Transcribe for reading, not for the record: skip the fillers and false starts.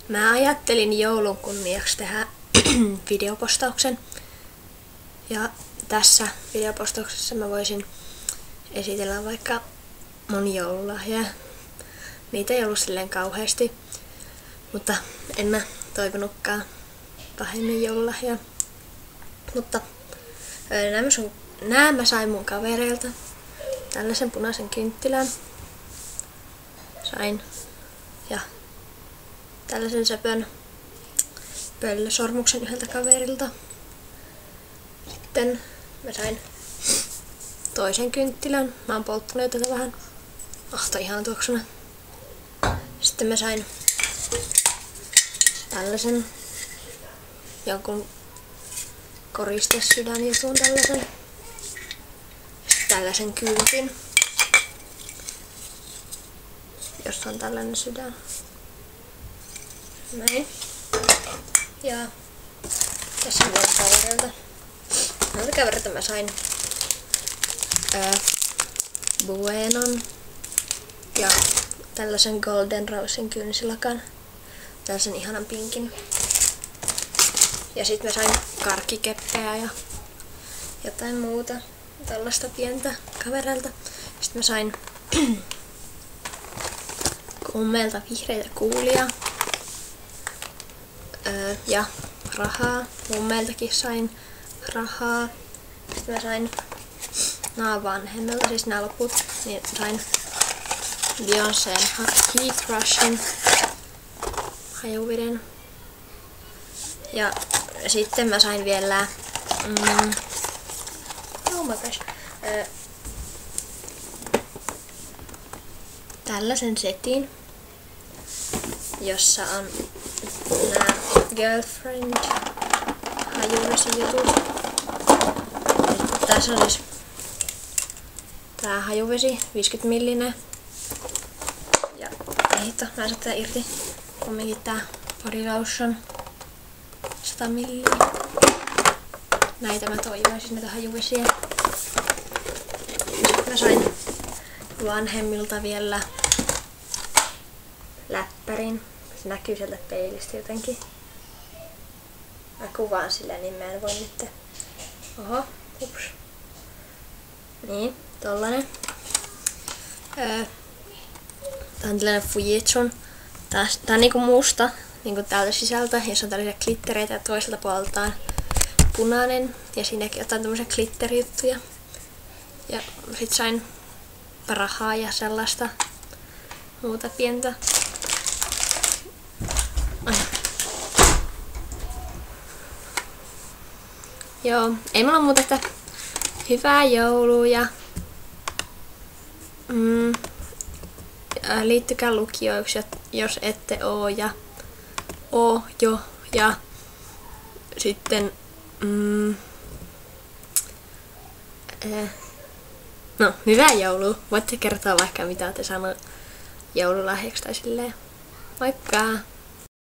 Mä ajattelin joulun kunniaksi tehdä videopostauksen. Ja tässä videopostauksessa mä voisin esitellä vaikka mun joululahjoja. Niitä ei ollut silleen kauheasti, mutta en mä toivonutkaan pahemmin joululahjoja. Mutta nämä mä sain mun kavereilta. Tällaisen punaisen kynttilän sain ja tällaisen söpön pöllösormuksen yhdeltä kaverilta. Sitten mä sain toisen kynttilän. Mä oon polttanut tätä vähän. Toi ihan tuoksuna. Sitten mä sain tällaisen jonkun koristesydänjutun tällaisen. Sitten tällaisen kyltin, jossa on tällainen sydän. Näin. Ja tässä on vielä kaverilta. Näiltä kaverilta mä sain Buenon ja tällaisen Golden Rosen kynsilakan. Tällaisen ihanan pinkin. Ja sit mä sain karkkikeppeä ja jotain muuta. Tällaista pientä kavereilta. Sitten mä sain kummelta vihreitä kuulia. Ja rahaa. Mummeiltakin sain rahaa. Sitten mä sain vanhemmilta, siis nämä loput, niin sain Beyoncén Heat Rushin hajuveden. Ja sitten mä sain vielä oh my gosh, tällaisen setin, jossa on nämä Girlfriend hajuvesijutut. Tässä on siis tää hajuvesi 50 millinen. Ja ei hitto, mä en saa tätä irti. Kumminkin tää Body Lotion 100 milliä. Näitä mä toivoin, siis näitä hajuvesiä. Sitten mä sain vanhemmilta vielä läppärin. Se näkyy sieltä peilistä jotenkin. Mä kuvaan sillä, niin mä en voi nyt. Oho, ups. Niin, tollanen. Tää on tällainen Fujitsun. Tää on niinku musta, niinku täältä sisältä, jossa on tällaisia glittereitä ja toiselta puolelta on punainen. Ja siinäkin jotain tämmöisiä glitterijuttuja. Ja sit sain rahaa ja sellaista muuta pientä. Joo, ei mulla muuta, että hyvää joulua ja liittykää lukijoiksi, jos ette oo ja oo jo ja sitten no, hyvää joulua. Voitte kertoa vaikka mitä te sanoo joululahjaksi tai silleen. Moikka!